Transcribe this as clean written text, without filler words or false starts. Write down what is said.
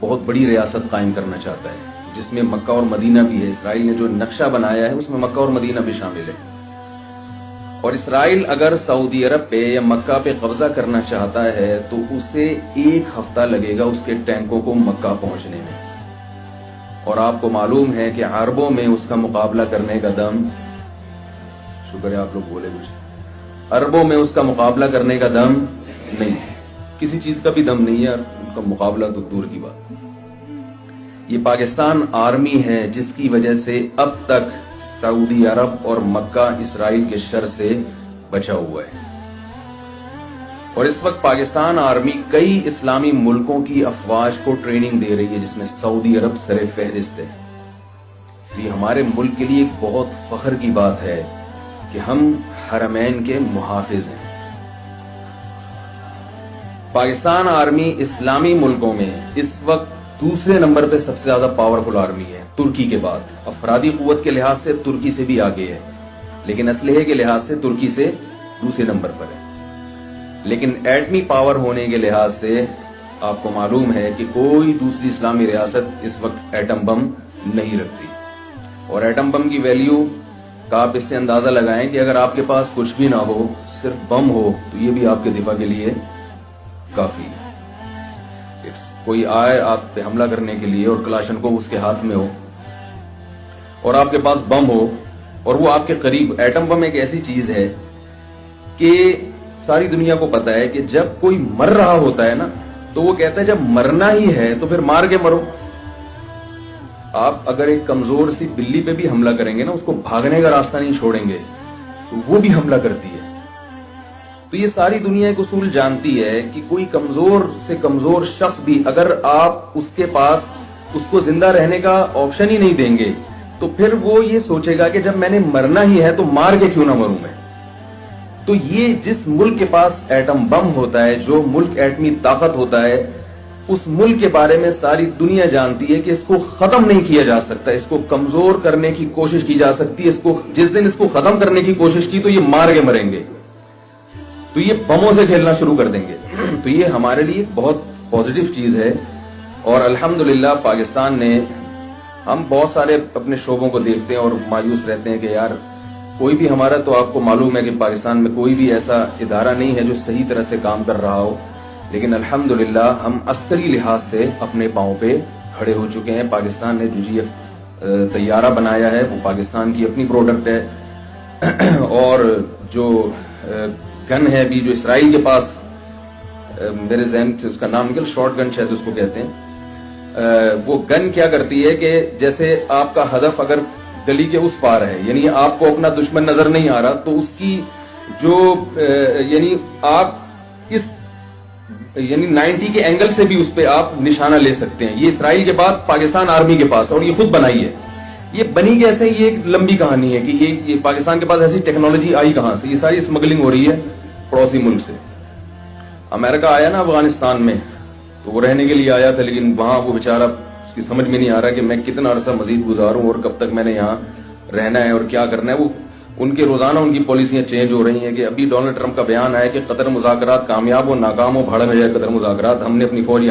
بہت بڑی ریاست قائم کرنا چاہتا ہے جس میں مکہ اور مدینہ بھی ہے۔ اسرائیل نے جو نقشہ بنایا ہے اس میں مکہ اور مدینہ بھی شامل ہے، اور اسرائیل اگر سعودی عرب پہ یا مکہ پہ قبضہ کرنا چاہتا ہے تو اسے 1 ہفتہ لگے گا اس کے ٹینکوں کو مکہ پہنچنے میں، اور آپ کو معلوم ہے کہ عربوں میں اس کا مقابلہ کرنے کا دم، شکر ہے آپ لوگ بولے کچھ، عربوں میں اس کا مقابلہ کرنے کا دم نہیں ہے، کسی چیز کا بھی دم نہیں ہے، ان کا مقابلہ تو دور کی بات۔ یہ پاکستان آرمی ہے جس کی وجہ سے اب تک سعودی عرب اور مکہ اسرائیل کے شر سے بچا ہوا ہے، اور اس وقت پاکستان آرمی کئی اسلامی ملکوں کی افواج کو ٹریننگ دے رہی ہے جس میں سعودی عرب سر فہرست ہے۔ یہ ہمارے ملک کے لیے ایک بہت فخر کی بات ہے کہ ہم حرمین کے محافظ ہیں۔ پاکستان آرمی اسلامی ملکوں میں اس وقت دوسرے نمبر پہ سب سے زیادہ پاورفل آرمی ہے ترکی کے بعد۔ افرادی قوت کے لحاظ سے ترکی سے بھی آگے ہے، لیکن اسلحے کے لحاظ سے ترکی سے دوسرے نمبر پر ہے، لیکن ایٹمی پاور ہونے کے لحاظ سے آپ کو معلوم ہے کہ کوئی دوسری اسلامی ریاست اس وقت ایٹم بم نہیں رکھتی، اور ایٹم بم کی ویلیو کا آپ اس سے اندازہ لگائیں کہ اگر آپ کے پاس کچھ بھی نہ ہو، صرف بم ہو، تو یہ بھی آپ کے دفاع کے لیے کافی ہے۔ کوئی آئے آپ پہ حملہ کرنے کے لیے اور کلاشن کو اس کے ہاتھ میں ہو اور آپ کے پاس بم ہو اور وہ آپ کے قریب، ایٹم بم ایک ایسی چیز ہے کہ ساری دنیا کو پتا ہے کہ جب کوئی مر رہا ہوتا ہے نا تو وہ کہتا ہے جب مرنا ہی ہے تو پھر مار کے مرو۔ آپ اگر ایک کمزور سی بلی پہ بھی حملہ کریں گے نا، اس کو بھاگنے کا راستہ نہیں چھوڑیں گے تو وہ بھی حملہ کرتی ہے۔ تو یہ ساری دنیا ایک اصول جانتی ہے کہ کوئی کمزور سے کمزور شخص بھی اگر آپ اس کے پاس اس کو زندہ رہنے کا آپشن ہی نہیں دیں گے تو پھر وہ یہ سوچے گا کہ جب میں نے مرنا ہی ہے تو مار کے کیوں نہ مروں میں۔ تو یہ جس ملک کے پاس ایٹم بم ہوتا ہے، جو ملک ایٹمی طاقت ہوتا ہے، اس ملک کے بارے میں ساری دنیا جانتی ہے کہ اس کو ختم نہیں کیا جا سکتا، اس کو کمزور کرنے کی کوشش کی جا سکتی ہے، اس کو جس دن اس کو ختم کرنے کی کوشش کی تو یہ مار کے مریں گے، تو یہ بموں سے کھیلنا شروع کر دیں گے۔ تو یہ ہمارے لیے بہت پازیٹیو چیز ہے، اور الحمدللہ پاکستان نے، ہم بہت سارے اپنے شعبوں کو دیکھتے ہیں اور مایوس رہتے ہیں کہ یار کوئی بھی ہمارا، تو آپ کو معلوم ہے کہ پاکستان میں کوئی بھی ایسا ادارہ نہیں ہے جو صحیح طرح سے کام کر رہا ہو، لیکن الحمدللہ ہم عسکری لحاظ سے اپنے پاؤں پہ کھڑے ہو چکے ہیں۔ پاکستان نے جو GF طیارہ بنایا ہے وہ پاکستان کی اپنی پروڈکٹ ہے، اور جو گن ہے بھی جو اسرائیل کے پاس، میرے ذہن سے اس کا نام نکل، شارٹ گن شاید اس کو کہتے ہیں، وہ گن کیا کرتی ہے کہ جیسے آپ کا ہدف اگر گلی کے اس پار ہے، یعنی آپ کو اپنا دشمن نظر نہیں آ رہا، تو اس کی جو یعنی آپ اس 90 کے اینگل سے بھی اس پہ آپ نشانہ لے سکتے ہیں۔ یہ اسرائیل کے بعد پاکستان آرمی کے پاس، اور یہ خود بنائی ہے۔ یہ بنی کیسے، یہ ایک لمبی کہانی ہے کہ یہ پاکستان کے پاس ایسی ٹیکنالوجی آئی کہاں سے؟ یہ ساری اسمگلنگ ہو رہی ہے پڑوسی ملک سے۔ امریکہ آیا نا افغانستان میں تو وہ رہنے کے لیے آیا تھا، لیکن وہاں وہ بیچارہ، اس کی سمجھ میں نہیں آ رہا کہ میں کتنا عرصہ مزید گزاروں اور کب تک میں نے یہاں رہنا ہے اور کیا کرنا ہے۔ وہ ان کے روزانہ ان کی پالیسیاں چینج ہو رہی ہیں کہ ابھی ڈونلڈ ٹرمپ کا بیان آیا کہ قطر مذاکرات کامیاب ہو ناکام ہو بھاڑ میں جائے قطر مذاکرات، ہم نے اپنی فوج